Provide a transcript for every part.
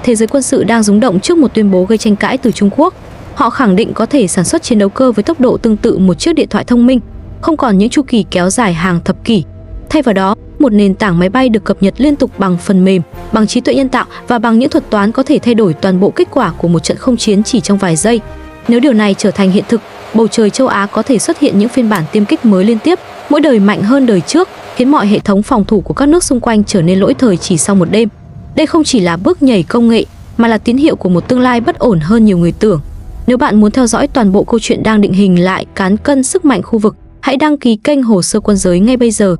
thế giới quân sự đang rúng động trước một tuyên bố gây tranh cãi từ Trung Quốc. Họ khẳng định có thể sản xuất chiến đấu cơ với tốc độ tương tự một chiếc điện thoại thông minh, không còn những chu kỳ kéo dài hàng thập kỷ. Thay vào đó, một nền tảng máy bay được cập nhật liên tục bằng phần mềm, bằng trí tuệ nhân tạo và bằng những thuật toán có thể thay đổi toàn bộ kết quả của một trận không chiến chỉ trong vài giây. Nếu điều này trở thành hiện thực, bầu trời châu Á có thể xuất hiện những phiên bản tiêm kích mới liên tiếp, mỗi đời mạnh hơn đời trước, khiến mọi hệ thống phòng thủ của các nước xung quanh trở nên lỗi thời chỉ sau một đêm. Đây không chỉ là bước nhảy công nghệ, mà là tín hiệu của một tương lai bất ổn hơn nhiều người tưởng. Nếu bạn muốn theo dõi toàn bộ câu chuyện đang định hình lại cán cân sức mạnh khu vực, hãy đăng ký kênh Hồ sơ Quân giới ngay bây giờ.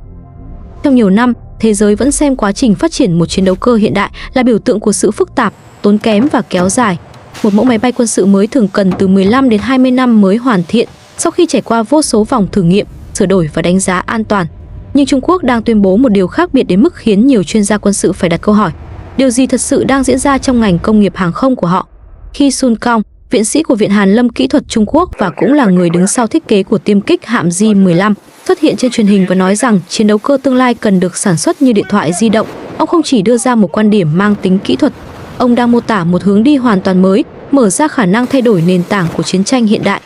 Trong nhiều năm, thế giới vẫn xem quá trình phát triển một chiến đấu cơ hiện đại là biểu tượng của sự phức tạp, tốn kém và kéo dài. Một mẫu máy bay quân sự mới thường cần từ 15 đến 20 năm mới hoàn thiện, sau khi trải qua vô số vòng thử nghiệm, sửa đổi và đánh giá an toàn. Nhưng Trung Quốc đang tuyên bố một điều khác biệt đến mức khiến nhiều chuyên gia quân sự phải đặt câu hỏi. Điều gì thật sự đang diễn ra trong ngành công nghiệp hàng không của họ? Khi Sun Cong, viện sĩ của Viện Hàn Lâm Kỹ thuật Trung Quốc và cũng là người đứng sau thiết kế của tiêm kích hạm J-15, xuất hiện trên truyền hình và nói rằng chiến đấu cơ tương lai cần được sản xuất như điện thoại di động, ông không chỉ đưa ra một quan điểm mang tính kỹ thuật, ông đang mô tả một hướng đi hoàn toàn mới, mở ra khả năng thay đổi nền tảng của chiến tranh hiện đại.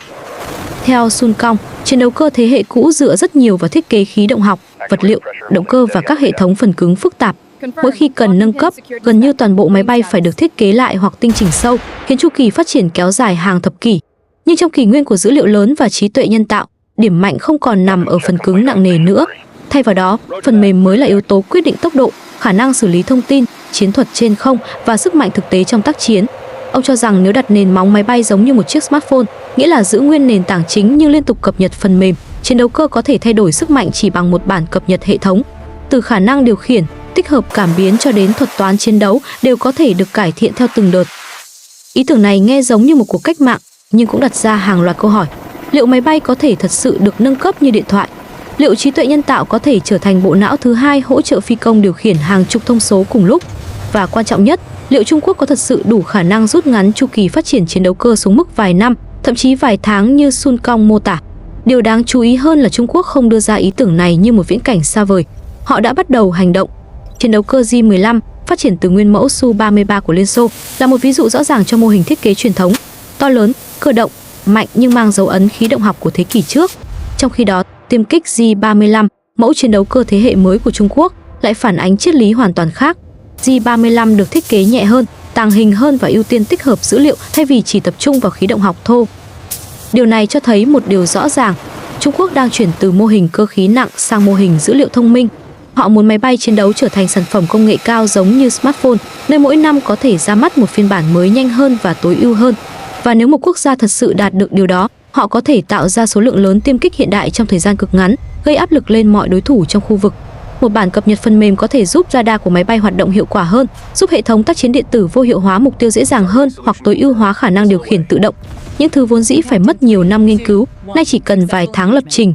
Theo Sun Cong, chiến đấu cơ thế hệ cũ dựa rất nhiều vào thiết kế khí động học, vật liệu, động cơ và các hệ thống phần cứng phức tạp. Mỗi khi cần nâng cấp, gần như toàn bộ máy bay phải được thiết kế lại hoặc tinh chỉnh sâu, khiến chu kỳ phát triển kéo dài hàng thập kỷ. Nhưng trong kỷ nguyên của dữ liệu lớn và trí tuệ nhân tạo, điểm mạnh không còn nằm ở phần cứng nặng nề nữa. Thay vào đó, phần mềm mới là yếu tố quyết định tốc độ, khả năng xử lý thông tin, chiến thuật trên không và sức mạnh thực tế trong tác chiến. Ông cho rằng nếu đặt nền móng máy bay giống như một chiếc smartphone, nghĩa là giữ nguyên nền tảng chính nhưng liên tục cập nhật phần mềm, chiến đấu cơ có thể thay đổi sức mạnh chỉ bằng một bản cập nhật hệ thống. Từ khả năng điều khiển, tích hợp cảm biến cho đến thuật toán chiến đấu đều có thể được cải thiện theo từng đợt. Ý tưởng này nghe giống như một cuộc cách mạng, nhưng cũng đặt ra hàng loạt câu hỏi. Liệu máy bay có thể thật sự được nâng cấp như điện thoại? Liệu trí tuệ nhân tạo có thể trở thành bộ não thứ hai hỗ trợ phi công điều khiển hàng chục thông số cùng lúc? Và quan trọng nhất, liệu Trung Quốc có thật sự đủ khả năng rút ngắn chu kỳ phát triển chiến đấu cơ xuống mức vài năm, thậm chí vài tháng như Sun Cong mô tả? Điều đáng chú ý hơn là Trung Quốc không đưa ra ý tưởng này như một viễn cảnh xa vời. Họ đã bắt đầu hành động. Chiến đấu cơ J-15, phát triển từ nguyên mẫu Su-33 của Liên Xô, là một ví dụ rõ ràng cho mô hình thiết kế truyền thống, to lớn, cơ động, mạnh nhưng mang dấu ấn khí động học của thế kỷ trước. Trong khi đó, tiêm kích J-35, mẫu chiến đấu cơ thế hệ mới của Trung Quốc, lại phản ánh triết lý hoàn toàn khác. J-35 được thiết kế nhẹ hơn, tàng hình hơn và ưu tiên tích hợp dữ liệu thay vì chỉ tập trung vào khí động học thô. Điều này cho thấy một điều rõ ràng, Trung Quốc đang chuyển từ mô hình cơ khí nặng sang mô hình dữ liệu thông minh. Họ muốn máy bay chiến đấu trở thành sản phẩm công nghệ cao giống như smartphone, nơi mỗi năm có thể ra mắt một phiên bản mới nhanh hơn và tối ưu hơn. Và nếu một quốc gia thật sự đạt được điều đó, họ có thể tạo ra số lượng lớn tiêm kích hiện đại trong thời gian cực ngắn, gây áp lực lên mọi đối thủ trong khu vực. Một bản cập nhật phần mềm có thể giúp radar của máy bay hoạt động hiệu quả hơn, giúp hệ thống tác chiến điện tử vô hiệu hóa mục tiêu dễ dàng hơn hoặc tối ưu hóa khả năng điều khiển tự động. Những thứ vốn dĩ phải mất nhiều năm nghiên cứu, nay chỉ cần vài tháng lập trình.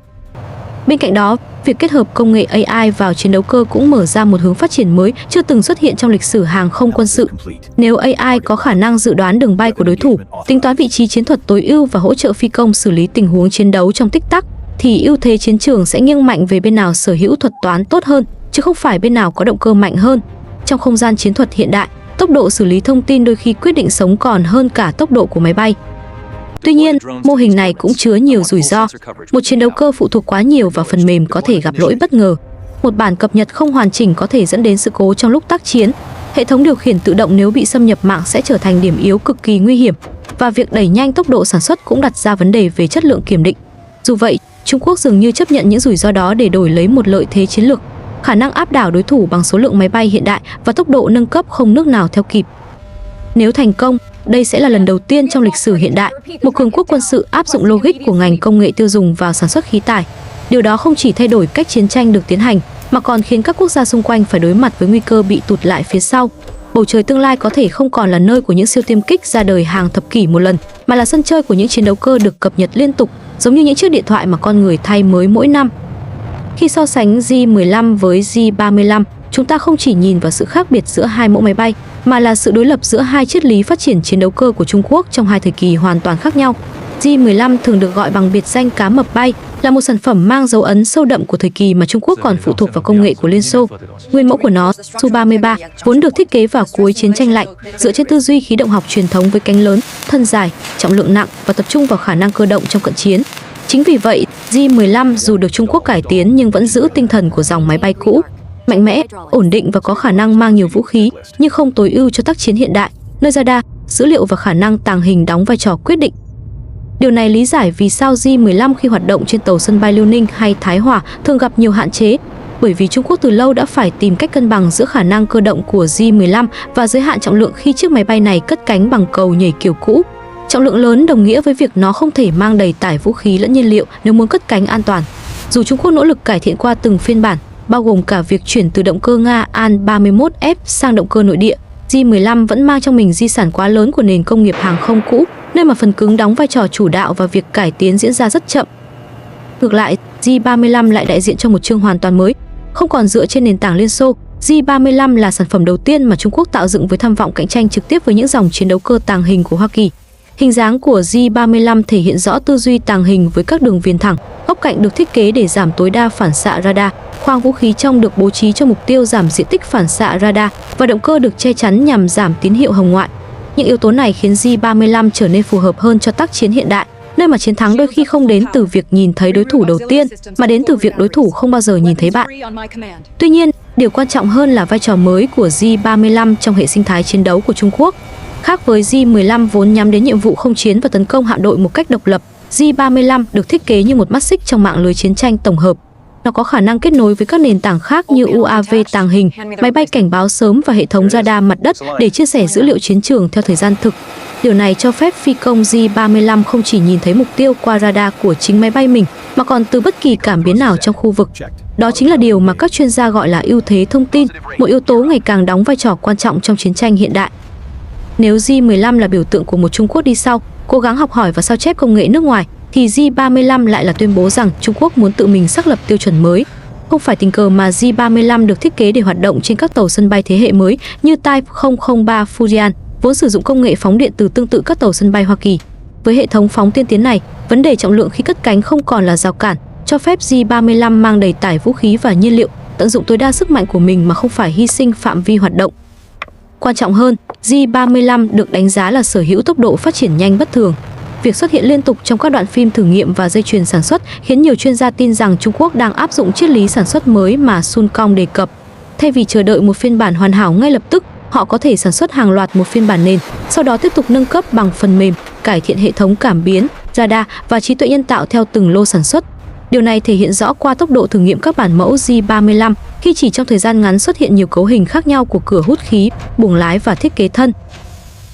Bên cạnh đó, việc kết hợp công nghệ AI vào chiến đấu cơ cũng mở ra một hướng phát triển mới chưa từng xuất hiện trong lịch sử hàng không quân sự. Nếu AI có khả năng dự đoán đường bay của đối thủ, tính toán vị trí chiến thuật tối ưu và hỗ trợ phi công xử lý tình huống chiến đấu trong tích tắc, thì ưu thế chiến trường sẽ nghiêng mạnh về bên nào sở hữu thuật toán tốt hơn, chứ không phải bên nào có động cơ mạnh hơn. Trong không gian chiến thuật hiện đại, tốc độ xử lý thông tin đôi khi quyết định sống còn hơn cả tốc độ của máy bay. Tuy nhiên, mô hình này cũng chứa nhiều rủi ro. Một chiến đấu cơ phụ thuộc quá nhiều vào phần mềm có thể gặp lỗi bất ngờ. Một bản cập nhật không hoàn chỉnh có thể dẫn đến sự cố trong lúc tác chiến. Hệ thống điều khiển tự động nếu bị xâm nhập mạng sẽ trở thành điểm yếu cực kỳ nguy hiểm. Và việc đẩy nhanh tốc độ sản xuất cũng đặt ra vấn đề về chất lượng kiểm định. Dù vậy, Trung Quốc dường như chấp nhận những rủi ro đó để đổi lấy một lợi thế chiến lược, khả năng áp đảo đối thủ bằng số lượng máy bay hiện đại và tốc độ nâng cấp không nước nào theo kịp. Nếu thành công, đây sẽ là lần đầu tiên trong lịch sử hiện đại, một cường quốc quân sự áp dụng logic của ngành công nghệ tiêu dùng vào sản xuất khí tài. Điều đó không chỉ thay đổi cách chiến tranh được tiến hành, mà còn khiến các quốc gia xung quanh phải đối mặt với nguy cơ bị tụt lại phía sau. Bầu trời tương lai có thể không còn là nơi của những siêu tiêm kích ra đời hàng thập kỷ một lần, mà là sân chơi của những chiến đấu cơ được cập nhật liên tục, giống như những chiếc điện thoại mà con người thay mới mỗi năm. Khi so sánh J-15 với J-35, chúng ta không chỉ nhìn vào sự khác biệt giữa hai mẫu máy bay, mà là sự đối lập giữa hai triết lý phát triển chiến đấu cơ của Trung Quốc trong hai thời kỳ hoàn toàn khác nhau. J-15 thường được gọi bằng biệt danh cá mập bay, là một sản phẩm mang dấu ấn sâu đậm của thời kỳ mà Trung Quốc còn phụ thuộc vào công nghệ của Liên Xô. Nguyên mẫu của nó, Su-33, vốn được thiết kế vào cuối chiến tranh lạnh, dựa trên tư duy khí động học truyền thống với cánh lớn, thân dài, trọng lượng nặng và tập trung vào khả năng cơ động trong cận chiến. Chính vì vậy, J-15 dù được Trung Quốc cải tiến nhưng vẫn giữ tinh thần của dòng máy bay cũ, mạnh mẽ, ổn định và có khả năng mang nhiều vũ khí, nhưng không tối ưu cho tác chiến hiện đại, nơi radar, dữ liệu và khả năng tàng hình đóng vai trò quyết định. Điều này lý giải vì sao J-15 khi hoạt động trên tàu sân bay Liêu Ninh hay Thái Hòa thường gặp nhiều hạn chế, bởi vì Trung Quốc từ lâu đã phải tìm cách cân bằng giữa khả năng cơ động của J-15 và giới hạn trọng lượng khi chiếc máy bay này cất cánh bằng cầu nhảy kiểu cũ. Trọng lượng lớn đồng nghĩa với việc nó không thể mang đầy tải vũ khí lẫn nhiên liệu nếu muốn cất cánh an toàn. Dù Trung Quốc nỗ lực cải thiện qua từng phiên bản, bao gồm cả việc chuyển từ động cơ Nga An-31F sang động cơ nội địa, J-15 vẫn mang trong mình di sản quá lớn của nền công nghiệp hàng không cũ, nơi mà phần cứng đóng vai trò chủ đạo và việc cải tiến diễn ra rất chậm. Ngược lại, J-35 lại đại diện cho một chương hoàn toàn mới, không còn dựa trên nền tảng Liên Xô. J-35 là sản phẩm đầu tiên mà Trung Quốc tạo dựng với tham vọng cạnh tranh trực tiếp với những dòng chiến đấu cơ tàng hình của Hoa Kỳ. Hình dáng của J-35 thể hiện rõ tư duy tàng hình với các đường viền thẳng, góc cạnh được thiết kế để giảm tối đa phản xạ radar, khoang vũ khí trong được bố trí cho mục tiêu giảm diện tích phản xạ radar và động cơ được che chắn nhằm giảm tín hiệu hồng ngoại. Những yếu tố này khiến J-35 trở nên phù hợp hơn cho tác chiến hiện đại, nơi mà chiến thắng đôi khi không đến từ việc nhìn thấy đối thủ đầu tiên, mà đến từ việc đối thủ không bao giờ nhìn thấy bạn. Tuy nhiên, điều quan trọng hơn là vai trò mới của J-35 trong hệ sinh thái chiến đấu của Trung Quốc. Khác với J-15 vốn nhắm đến nhiệm vụ không chiến và tấn công hạm đội một cách độc lập, J-35 được thiết kế như một mắt xích trong mạng lưới chiến tranh tổng hợp. Nó có khả năng kết nối với các nền tảng khác như UAV tàng hình, máy bay cảnh báo sớm và hệ thống radar mặt đất để chia sẻ dữ liệu chiến trường theo thời gian thực. Điều này cho phép phi công J-35 không chỉ nhìn thấy mục tiêu qua radar của chính máy bay mình, mà còn từ bất kỳ cảm biến nào trong khu vực. Đó chính là điều mà các chuyên gia gọi là ưu thế thông tin, một yếu tố ngày càng đóng vai trò quan trọng trong chiến tranh hiện đại. Nếu J-15 là biểu tượng của một Trung Quốc đi sau, cố gắng học hỏi và sao chép công nghệ nước ngoài, thì J-35 lại là tuyên bố rằng Trung Quốc muốn tự mình xác lập tiêu chuẩn mới. Không phải tình cờ mà J-35 được thiết kế để hoạt động trên các tàu sân bay thế hệ mới như Type 003 Fujian, vốn sử dụng công nghệ phóng điện từ tương tự các tàu sân bay Hoa Kỳ. Với hệ thống phóng tiên tiến này, vấn đề trọng lượng khi cất cánh không còn là rào cản, cho phép J-35 mang đầy tải vũ khí và nhiên liệu, tận dụng tối đa sức mạnh của mình mà không phải hy sinh phạm vi hoạt động. Quan trọng hơn, J-35 được đánh giá là sở hữu tốc độ phát triển nhanh bất thường. Việc xuất hiện liên tục trong các đoạn phim thử nghiệm và dây chuyền sản xuất khiến nhiều chuyên gia tin rằng Trung Quốc đang áp dụng triết lý sản xuất mới mà Sun Kong đề cập. Thay vì chờ đợi một phiên bản hoàn hảo ngay lập tức, họ có thể sản xuất hàng loạt một phiên bản nền, sau đó tiếp tục nâng cấp bằng phần mềm, cải thiện hệ thống cảm biến, radar và trí tuệ nhân tạo theo từng lô sản xuất. Điều này thể hiện rõ qua tốc độ thử nghiệm các bản mẫu J-35 khi chỉ trong thời gian ngắn xuất hiện nhiều cấu hình khác nhau của cửa hút khí, buồng lái và thiết kế thân.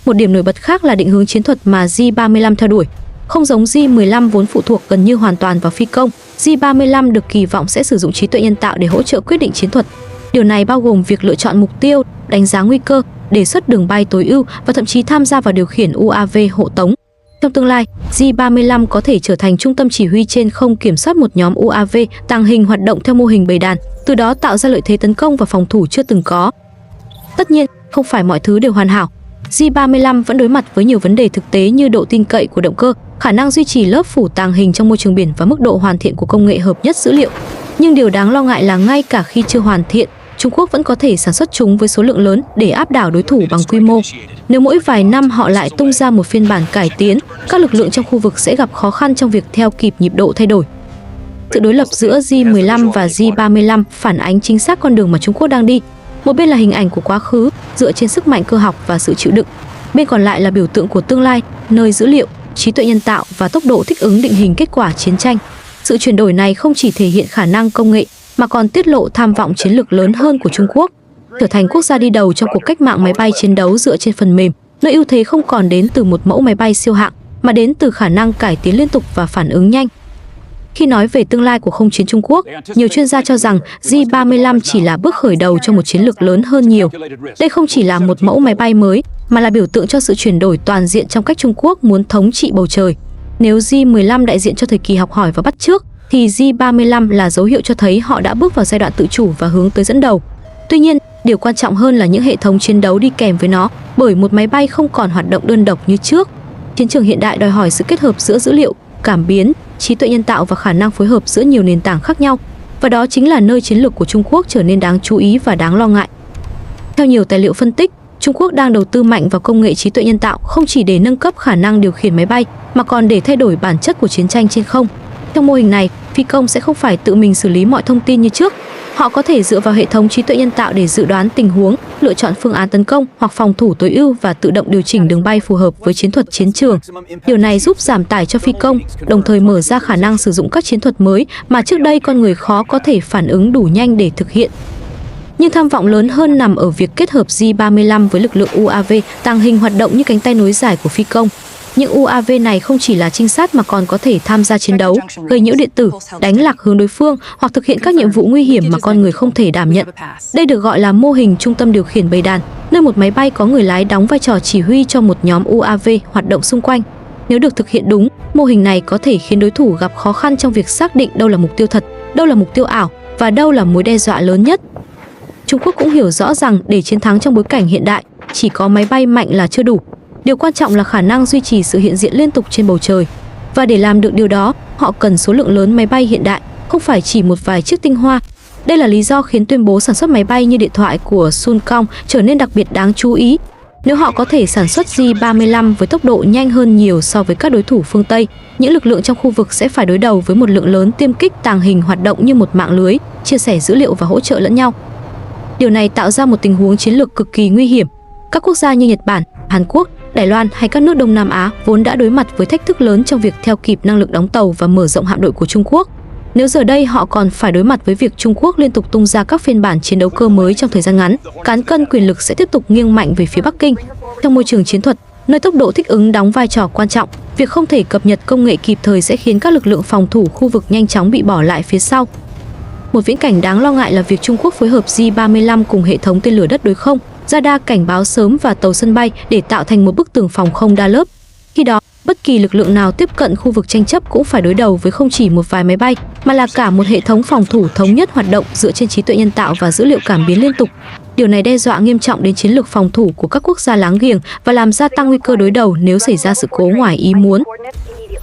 Một điểm nổi bật khác là định hướng chiến thuật mà J-35 theo đuổi. Không giống J-15 vốn phụ thuộc gần như hoàn toàn vào phi công, J-35 được kỳ vọng sẽ sử dụng trí tuệ nhân tạo để hỗ trợ quyết định chiến thuật. Điều này bao gồm việc lựa chọn mục tiêu, đánh giá nguy cơ, đề xuất đường bay tối ưu và thậm chí tham gia vào điều khiển UAV hộ tống. Trong tương lai, J-35 có thể trở thành trung tâm chỉ huy trên không kiểm soát một nhóm UAV tàng hình hoạt động theo mô hình bầy đàn, từ đó tạo ra lợi thế tấn công và phòng thủ chưa từng có. Tất nhiên, không phải mọi thứ đều hoàn hảo. J-35 vẫn đối mặt với nhiều vấn đề thực tế như độ tin cậy của động cơ, khả năng duy trì lớp phủ tàng hình trong môi trường biển và mức độ hoàn thiện của công nghệ hợp nhất dữ liệu. Nhưng điều đáng lo ngại là ngay cả khi chưa hoàn thiện, Trung Quốc vẫn có thể sản xuất chúng với số lượng lớn để áp đảo đối thủ bằng quy mô. Nếu mỗi vài năm họ lại tung ra một phiên bản cải tiến, các lực lượng trong khu vực sẽ gặp khó khăn trong việc theo kịp nhịp độ thay đổi. Sự đối lập giữa J-15 và J-35 phản ánh chính xác con đường mà Trung Quốc đang đi. Một bên là hình ảnh của quá khứ dựa trên sức mạnh cơ học và sự chịu đựng. Bên còn lại là biểu tượng của tương lai, nơi dữ liệu, trí tuệ nhân tạo và tốc độ thích ứng định hình kết quả chiến tranh. Sự chuyển đổi này không chỉ thể hiện khả năng công nghệ mà còn tiết lộ tham vọng chiến lược lớn hơn của Trung Quốc, trở thành quốc gia đi đầu trong cuộc cách mạng máy bay chiến đấu dựa trên phần mềm, nơi ưu thế không còn đến từ một mẫu máy bay siêu hạng mà đến từ khả năng cải tiến liên tục và phản ứng nhanh. Khi nói về tương lai của không chiến Trung Quốc, nhiều chuyên gia cho rằng J-35 chỉ là bước khởi đầu cho một chiến lược lớn hơn nhiều. Đây không chỉ là một mẫu máy bay mới, mà là biểu tượng cho sự chuyển đổi toàn diện trong cách Trung Quốc muốn thống trị bầu trời. Nếu J-15 đại diện cho thời kỳ học hỏi và bắt chước, thì J-35 là dấu hiệu cho thấy họ đã bước vào giai đoạn tự chủ và hướng tới dẫn đầu. Tuy nhiên, điều quan trọng hơn là những hệ thống chiến đấu đi kèm với nó, bởi một máy bay không còn hoạt động đơn độc như trước. Chiến trường hiện đại đòi hỏi sự kết hợp giữa dữ liệu, cảm biến, trí tuệ nhân tạo và khả năng phối hợp giữa nhiều nền tảng khác nhau. Và đó chính là nơi chiến lược của Trung Quốc trở nên đáng chú ý và đáng lo ngại. Theo nhiều tài liệu phân tích, Trung Quốc đang đầu tư mạnh vào công nghệ trí tuệ nhân tạo không chỉ để nâng cấp khả năng điều khiển máy bay mà còn để thay đổi bản chất của chiến tranh trên không. Trong mô hình này, phi công sẽ không phải tự mình xử lý mọi thông tin như trước. Họ có thể dựa vào hệ thống trí tuệ nhân tạo để dự đoán tình huống, lựa chọn phương án tấn công hoặc phòng thủ tối ưu và tự động điều chỉnh đường bay phù hợp với chiến thuật chiến trường. Điều này giúp giảm tải cho phi công, đồng thời mở ra khả năng sử dụng các chiến thuật mới mà trước đây con người khó có thể phản ứng đủ nhanh để thực hiện. Nhưng tham vọng lớn hơn nằm ở việc kết hợp J-35 với lực lượng UAV tàng hình hoạt động như cánh tay nối dài của phi công. Những UAV này không chỉ là trinh sát mà còn có thể tham gia chiến đấu, gây nhiễu điện tử, đánh lạc hướng đối phương hoặc thực hiện các nhiệm vụ nguy hiểm mà con người không thể đảm nhận. Đây được gọi là mô hình trung tâm điều khiển bầy đàn, nơi một máy bay có người lái đóng vai trò chỉ huy cho một nhóm UAV hoạt động xung quanh. Nếu được thực hiện đúng, mô hình này có thể khiến đối thủ gặp khó khăn trong việc xác định đâu là mục tiêu thật, đâu là mục tiêu ảo và đâu là mối đe dọa lớn nhất. Trung Quốc cũng hiểu rõ rằng để chiến thắng trong bối cảnh hiện đại, chỉ có máy bay mạnh là chưa đủ. Điều quan trọng là khả năng duy trì sự hiện diện liên tục trên bầu trời. Và để làm được điều đó, họ cần số lượng lớn máy bay hiện đại, không phải chỉ một vài chiếc tinh hoa. Đây là lý do khiến tuyên bố sản xuất máy bay như điện thoại của Suncong trở nên đặc biệt đáng chú ý. Nếu họ có thể sản xuất J-35 với tốc độ nhanh hơn nhiều so với các đối thủ phương Tây, những lực lượng trong khu vực sẽ phải đối đầu với một lượng lớn tiêm kích tàng hình hoạt động như một mạng lưới, chia sẻ dữ liệu và hỗ trợ lẫn nhau. Điều này tạo ra một tình huống chiến lược cực kỳ nguy hiểm. Các quốc gia như Nhật Bản, Hàn Quốc, Đài Loan hay các nước Đông Nam Á vốn đã đối mặt với thách thức lớn trong việc theo kịp năng lực đóng tàu và mở rộng hạm đội của Trung Quốc. Nếu giờ đây họ còn phải đối mặt với việc Trung Quốc liên tục tung ra các phiên bản chiến đấu cơ mới trong thời gian ngắn, cán cân quyền lực sẽ tiếp tục nghiêng mạnh về phía Bắc Kinh. Trong môi trường chiến thuật, nơi tốc độ thích ứng đóng vai trò quan trọng, việc không thể cập nhật công nghệ kịp thời sẽ khiến các lực lượng phòng thủ khu vực nhanh chóng bị bỏ lại phía sau. Một viễn cảnh đáng lo ngại là việc Trung Quốc phối hợp J-35 cùng hệ thống tên lửa đất đối không, radar cảnh báo sớm và tàu sân bay để tạo thành một bức tường phòng không đa lớp. Khi đó, bất kỳ lực lượng nào tiếp cận khu vực tranh chấp cũng phải đối đầu với không chỉ một vài máy bay, mà là cả một hệ thống phòng thủ thống nhất hoạt động dựa trên trí tuệ nhân tạo và dữ liệu cảm biến liên tục. Điều này đe dọa nghiêm trọng đến chiến lược phòng thủ của các quốc gia láng giềng và làm gia tăng nguy cơ đối đầu nếu xảy ra sự cố ngoài ý muốn.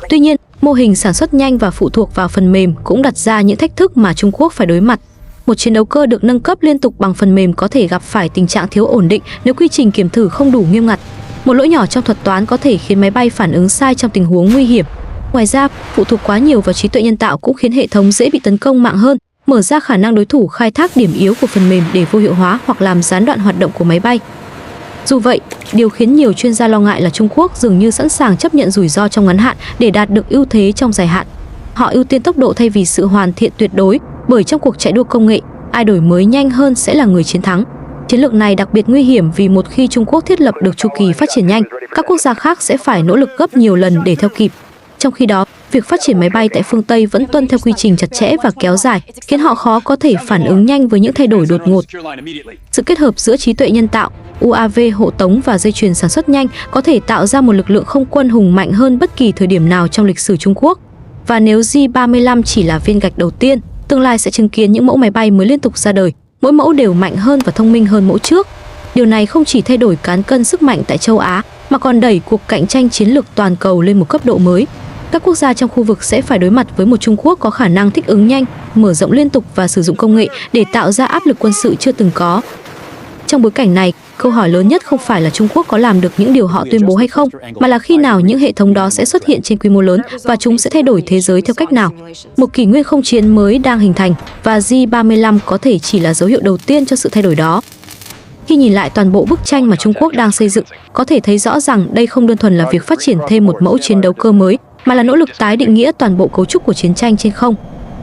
Tuy nhiên, mô hình sản xuất nhanh và phụ thuộc vào phần mềm cũng đặt ra những thách thức mà Trung Quốc phải đối mặt. Một chiến đấu cơ được nâng cấp liên tục bằng phần mềm có thể gặp phải tình trạng thiếu ổn định nếu quy trình kiểm thử không đủ nghiêm ngặt. Một lỗi nhỏ trong thuật toán có thể khiến máy bay phản ứng sai trong tình huống nguy hiểm. Ngoài ra, phụ thuộc quá nhiều vào trí tuệ nhân tạo cũng khiến hệ thống dễ bị tấn công mạng hơn, mở ra khả năng đối thủ khai thác điểm yếu của phần mềm để vô hiệu hóa hoặc làm gián đoạn hoạt động của máy bay. Dù vậy, điều khiến nhiều chuyên gia lo ngại là Trung Quốc dường như sẵn sàng chấp nhận rủi ro trong ngắn hạn để đạt được ưu thế trong dài hạn. Họ ưu tiên tốc độ thay vì sự hoàn thiện tuyệt đối, bởi trong cuộc chạy đua công nghệ, ai đổi mới nhanh hơn sẽ là người chiến thắng. Chiến lược này đặc biệt nguy hiểm vì một khi Trung Quốc thiết lập được chu kỳ phát triển nhanh, các quốc gia khác sẽ phải nỗ lực gấp nhiều lần để theo kịp. Trong khi đó, việc phát triển máy bay tại phương Tây vẫn tuân theo quy trình chặt chẽ và kéo dài, khiến họ khó có thể phản ứng nhanh với những thay đổi đột ngột. Sự kết hợp giữa trí tuệ nhân tạo, UAV hộ tống và dây chuyền sản xuất nhanh có thể tạo ra một lực lượng không quân hùng mạnh hơn bất kỳ thời điểm nào trong lịch sử Trung Quốc. Và nếu J-35 chỉ là viên gạch đầu tiên, tương lai sẽ chứng kiến những mẫu máy bay mới liên tục ra đời, mỗi mẫu đều mạnh hơn và thông minh hơn mẫu trước. Điều này không chỉ thay đổi cán cân sức mạnh tại châu Á, mà còn đẩy cuộc cạnh tranh chiến lược toàn cầu lên một cấp độ mới. Các quốc gia trong khu vực sẽ phải đối mặt với một Trung Quốc có khả năng thích ứng nhanh, mở rộng liên tục và sử dụng công nghệ để tạo ra áp lực quân sự chưa từng có. Trong bối cảnh này, câu hỏi lớn nhất không phải là Trung Quốc có làm được những điều họ tuyên bố hay không, mà là khi nào những hệ thống đó sẽ xuất hiện trên quy mô lớn và chúng sẽ thay đổi thế giới theo cách nào. Một kỷ nguyên không chiến mới đang hình thành và J-35 có thể chỉ là dấu hiệu đầu tiên cho sự thay đổi đó. Khi nhìn lại toàn bộ bức tranh mà Trung Quốc đang xây dựng, có thể thấy rõ rằng đây không đơn thuần là việc phát triển thêm một mẫu chiến đấu cơ mới, mà là nỗ lực tái định nghĩa toàn bộ cấu trúc của chiến tranh trên không.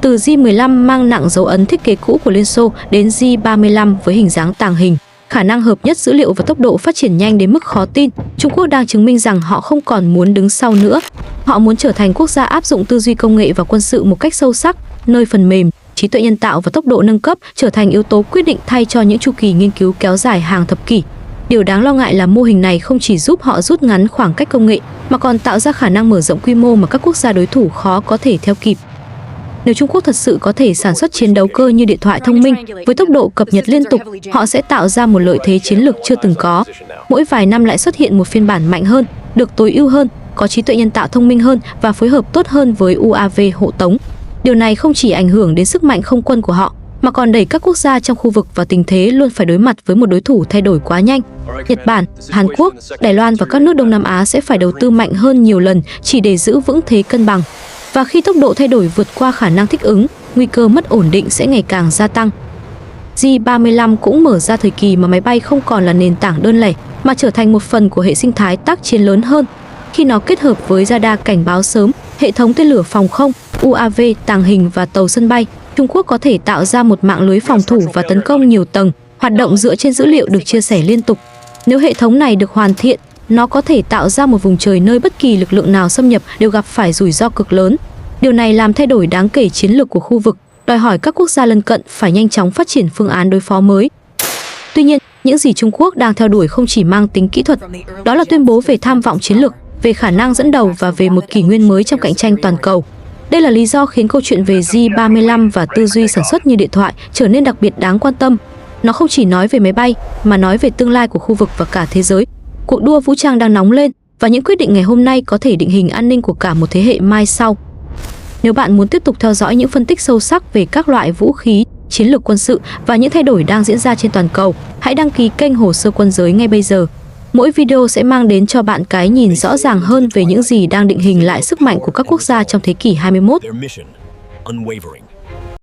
Từ J-15 mang nặng dấu ấn thiết kế cũ của Liên Xô đến J-35 với hình dáng tàng hình, khả năng hợp nhất dữ liệu và tốc độ phát triển nhanh đến mức khó tin, Trung Quốc đang chứng minh rằng họ không còn muốn đứng sau nữa. Họ muốn trở thành quốc gia áp dụng tư duy công nghệ và quân sự một cách sâu sắc, nơi phần mềm, trí tuệ nhân tạo và tốc độ nâng cấp trở thành yếu tố quyết định thay cho những chu kỳ nghiên cứu kéo dài hàng thập kỷ. Điều đáng lo ngại là mô hình này không chỉ giúp họ rút ngắn khoảng cách công nghệ, mà còn tạo ra khả năng mở rộng quy mô mà các quốc gia đối thủ khó có thể theo kịp. Nếu Trung Quốc thật sự có thể sản xuất chiến đấu cơ như điện thoại thông minh với tốc độ cập nhật liên tục, họ sẽ tạo ra một lợi thế chiến lược chưa từng có. Mỗi vài năm lại xuất hiện một phiên bản mạnh hơn, được tối ưu hơn, có trí tuệ nhân tạo thông minh hơn và phối hợp tốt hơn với UAV hộ tống. Điều này không chỉ ảnh hưởng đến sức mạnh không quân của họ, mà còn đẩy các quốc gia trong khu vực vào tình thế luôn phải đối mặt với một đối thủ thay đổi quá nhanh. Nhật Bản, Hàn Quốc, Đài Loan và các nước Đông Nam Á sẽ phải đầu tư mạnh hơn nhiều lần chỉ để giữ vững thế cân bằng. Và khi tốc độ thay đổi vượt qua khả năng thích ứng, nguy cơ mất ổn định sẽ ngày càng gia tăng. J-35 cũng mở ra thời kỳ mà máy bay không còn là nền tảng đơn lẻ, mà trở thành một phần của hệ sinh thái tác chiến lớn hơn. Khi nó kết hợp với radar cảnh báo sớm, hệ thống tên lửa phòng không, UAV, tàng hình và tàu sân bay, Trung Quốc có thể tạo ra một mạng lưới phòng thủ và tấn công nhiều tầng, hoạt động dựa trên dữ liệu được chia sẻ liên tục. Nếu hệ thống này được hoàn thiện, nó có thể tạo ra một vùng trời nơi bất kỳ lực lượng nào xâm nhập đều gặp phải rủi ro cực lớn. Điều này làm thay đổi đáng kể chiến lược của khu vực, đòi hỏi các quốc gia lân cận phải nhanh chóng phát triển phương án đối phó mới. Tuy nhiên, những gì Trung Quốc đang theo đuổi không chỉ mang tính kỹ thuật, đó là tuyên bố về tham vọng chiến lược, về khả năng dẫn đầu và về một kỷ nguyên mới trong cạnh tranh toàn cầu. Đây là lý do khiến câu chuyện về J-35 và tư duy sản xuất như điện thoại trở nên đặc biệt đáng quan tâm. Nó không chỉ nói về máy bay, mà nói về tương lai của khu vực và cả thế giới. Cuộc đua vũ trang đang nóng lên, và những quyết định ngày hôm nay có thể định hình an ninh của cả một thế hệ mai sau. Nếu bạn muốn tiếp tục theo dõi những phân tích sâu sắc về các loại vũ khí, chiến lược quân sự và những thay đổi đang diễn ra trên toàn cầu, hãy đăng ký kênh Hồ sơ Quân giới ngay bây giờ. Mỗi video sẽ mang đến cho bạn cái nhìn rõ ràng hơn về những gì đang định hình lại sức mạnh của các quốc gia trong thế kỷ 21.